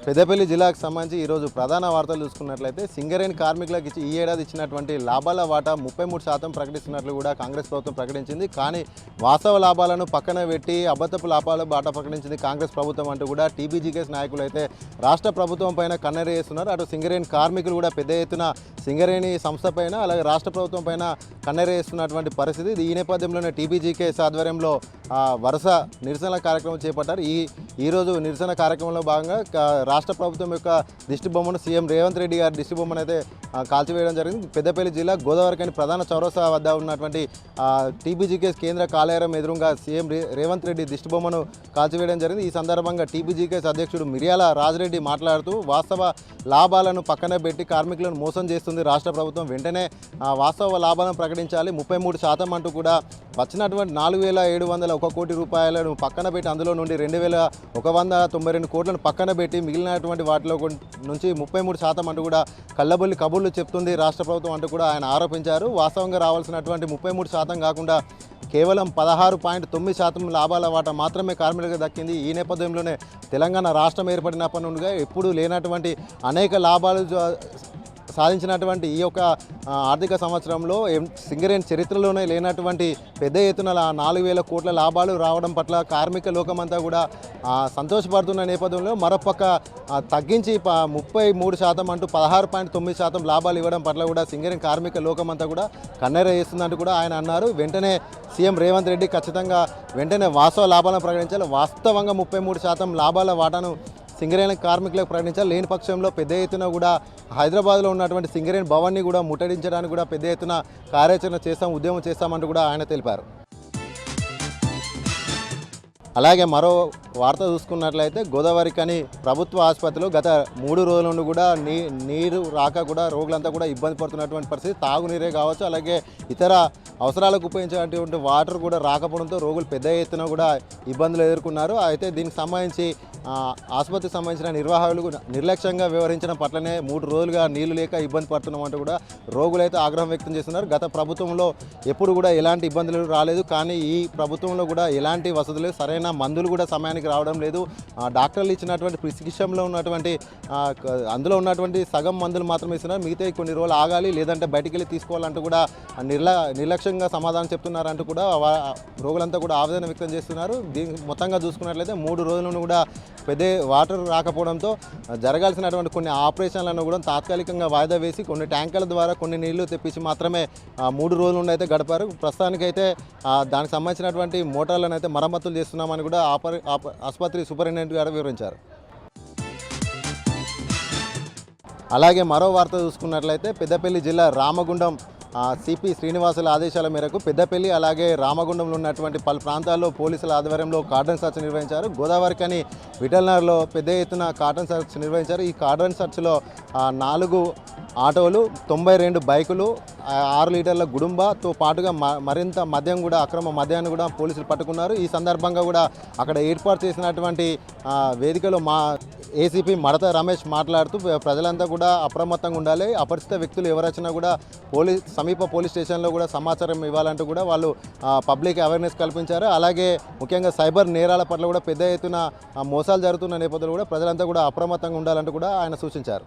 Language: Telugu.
పెద్దపల్లి జిల్లాకు సంబంధించి ఈరోజు ప్రధాన వార్తలు చూసుకున్నట్లయితే సింగరేణి కార్మికులకు ఈ ఏడాది ఇచ్చినటువంటి లాభాల వాటా 33% ప్రకటిస్తున్నట్లు కూడా కాంగ్రెస్ ప్రభుత్వం ప్రకటించింది. కానీ వాస్తవ లాభాలను పక్కన పెట్టి అబద్ధపు లాభాల బాట ప్రకటించింది కాంగ్రెస్ ప్రభుత్వం అంటూ కూడా టీబీజీకేఎస్ నాయకులు అయితే రాష్ట్ర ప్రభుత్వం పైన కన్నెర చేస్తున్నారు. అటు సింగరేణి కార్మికులు కూడా పెద్ద ఎత్తున సింగరేణి సంస్థ పైన అలాగే రాష్ట్ర ప్రభుత్వం పైన కన్నెర చేస్తున్నటువంటి పరిస్థితి. ఈ నేపథ్యంలోనే టీబీజీకేఎస్ ఆధ్వర్యంలో వరుస నిరసన కార్యక్రమం చేపట్టారు. ఈరోజు నిరసన కార్యక్రమంలో భాగంగా రాష్ట్ర ప్రభుత్వం యొక్క దిష్టి బొమ్మను సీఎం రేవంత్ రెడ్డి గారి దిష్టి బొమ్మను అయితే కాల్చివేయడం జరిగింది. పెద్దపల్లి జిల్లా గోదావరికని ప్రధాన చౌరస్తా వద్ద ఉన్నటువంటి టీబీజీకేఎస్ కేంద్ర కార్యాలయం ఎదురుగా సీఎం రేవంత్ రెడ్డి దిష్టి బొమ్మను కాల్చివేయడం జరిగింది. ఈ సందర్భంగా టీబీజీకేఎస్ అధ్యక్షుడు మిర్యాల రాజిరెడ్డి మాట్లాడుతూ వాస్తవ లాభాలను పక్కన పెట్టి కార్మికులను మోసం చేస్తుంది రాష్ట్ర ప్రభుత్వం, వెంటనే వాస్తవ లాభాలను ప్రకటించాలి, 33% అంటూ కూడా వచ్చినటువంటి 4,701 కోటి రూపాయలను పక్కన పెట్టి అందులో నుండి 2,192 కోట్లను పక్కన పెట్టి మిగిలినటువంటి వాటిలో నుంచి 33% అంటూ కూడా కళ్ళబొల్లి కబుర్లు చెప్తుంది రాష్ట్ర ప్రభుత్వం అంటూ కూడా ఆయన ఆరోపించారు. వాస్తవంగా రావాల్సినటువంటి 33% కాకుండా కేవలం 16.9% లాభాల వాటా మాత్రమే కార్మికులకు దక్కింది. ఈ నేపథ్యంలోనే తెలంగాణ రాష్ట్రం ఏర్పడినప్పటి నుండిగా ఎప్పుడూ లేనటువంటి అనేక లాభాలు సాధించినటువంటి ఈ యొక్క ఆర్థిక సంవత్సరంలో సింగరేణి చరిత్రలోనే లేనటువంటి పెద్ద ఎత్తున 4,000 కోట్ల లాభాలు రావడం పట్ల కార్మిక లోకమంతా కూడా సంతోషపడుతున్న నేపథ్యంలో మరోపక్క తగ్గించి 33% అంటూ 16.9% లాభాలు ఇవ్వడం పట్ల కూడా సింగరేణి కార్మిక లోకమంతా కూడా కన్నెర చేస్తుందంటూ కూడా ఆయన అన్నారు. వెంటనే సీఎం రేవంత్ రెడ్డి ఖచ్చితంగా వెంటనే వాస్తవ లాభాలను ప్రకటించాలి, వాస్తవంగా 33% లాభాల వాటాను సింగరేణి కార్మికులకు ప్రకటించాలి. లేని పక్షంలో పెద్ద ఎత్తున కూడా హైదరాబాద్లో ఉన్నటువంటి సింగరేణి భవన్ని కూడా ముట్టడించడానికి కూడా పెద్ద ఎత్తున కార్యాచరణ చేస్తాం, ఉద్యమం చేస్తామంటూ కూడా ఆయన తెలిపారు. అలాగే మరో వార్త చూసుకున్నట్లయితే గోదావరికని ప్రభుత్వ ఆసుపత్రిలో గత 3 రోజుల నుండి కూడా నీరు రాక కూడా రోగులంతా కూడా ఇబ్బంది పడుతున్నటువంటి పరిస్థితి. తాగునీరే కావచ్చు, అలాగే ఇతర అవసరాలకు ఉపయోగించేటువంటి వాటర్ కూడా రాకపోవడంతో రోగులు పెద్ద ఎత్తున కూడా ఇబ్బందులు ఎదుర్కొన్నారు. అయితే దీనికి సంబంధించి ఆసుపత్రికి సంబంధించిన నిర్వాహకులు నిర్లక్ష్యంగా వ్యవహరించడం పట్లనే 3 రోజులుగా నీళ్లు లేక ఇబ్బంది పడుతున్నామంటూ కూడా రోగులైతే ఆగ్రహం వ్యక్తం చేస్తున్నారు. గత ప్రభుత్వంలో ఎప్పుడు కూడా ఎలాంటి ఇబ్బందులు రాలేదు, కానీ ఈ ప్రభుత్వంలో కూడా ఎలాంటి వసతులు, సరైన మందులు కూడా సమయానికి రావడం లేదు. డాక్టర్లు ఇచ్చినటువంటి ప్రిస్క్రిప్షన్లో ఉన్నటువంటి అందులో ఉన్నటువంటి సగం మందులు మాత్రమే ఇస్తున్నారు, మిగతా కొన్ని రోజులు ఆగాలి లేదంటే బయటికి వెళ్ళి తీసుకోవాలంటూ కూడా నిర్లక్ష్యంగా సమాధానం చెప్తున్నారంటూ కూడా రోగులంతా కూడా ఆవేదన వ్యక్తం చేస్తున్నారు. దీనికి మొత్తంగా చూసుకున్నట్లయితే 3 రోజుల నుండి కూడా పెద్ద వాటర్ రాకపోవడంతో జరగాల్సినటువంటి కొన్ని ఆపరేషన్లను కూడా తాత్కాలికంగా వాయిదా వేసి కొన్ని ట్యాంకర్ల ద్వారా కొన్ని నీళ్లు తెప్పించి మాత్రమే 3 రోజుల నుండి అయితే గడిపారు. ప్రస్తుతానికైతే దానికి సంబంధించినటువంటి మోటార్లను అయితే మరమ్మతులు చేస్తున్నామని కూడా ఆసుపత్రి సూపరింటెండెంట్ గారు వివరించారు. అలాగే మరో వార్త చూసుకున్నట్లయితే పెద్దపల్లి జిల్లా రామగుండం సిపి శ్రీనివాసుల ఆదేశాల మేరకు పెద్దపల్లి అలాగే రామగుండంలో ఉన్నటువంటి పలు ప్రాంతాల్లో పోలీసుల ఆధ్వర్యంలో కార్డన్ సర్చ్ నిర్వహించారు. గోదావరికని విఠల్నగర్లో పెద్ద ఎత్తున కార్డన్ సర్చ్ నిర్వహించారు. ఈ కార్డన్ సర్చ్లో 4 ఆటోలు, 92 బైకులు, 6 లీటర్ల గుడుంబాతో పాటుగా మరింత మద్యం కూడా అక్రమ మద్యాన్ని కూడా పోలీసులు పట్టుకున్నారు. ఈ సందర్భంగా కూడా అక్కడ ఏర్పాటు చేసినటువంటి వేదికలో ఏసీపీ మడత రమేష్ మాట్లాడుతూ ప్రజలంతా కూడా అప్రమత్తంగా ఉండాలి, అపరిచిత వ్యక్తులు ఎవరొచ్చినా కూడా సమీప పోలీస్ స్టేషన్లో కూడా సమాచారం ఇవ్వాలంటూ కూడా వాళ్ళు పబ్లిక్ అవేర్నెస్ కల్పించారు. అలాగే ముఖ్యంగా సైబర్ నేరాల పట్ల కూడా పెద్ద ఎత్తున మోసాలు జరుగుతున్న నేపథ్యంలో కూడా ప్రజలంతా కూడా అప్రమత్తంగా ఉండాలంటూ కూడా ఆయన సూచించారు.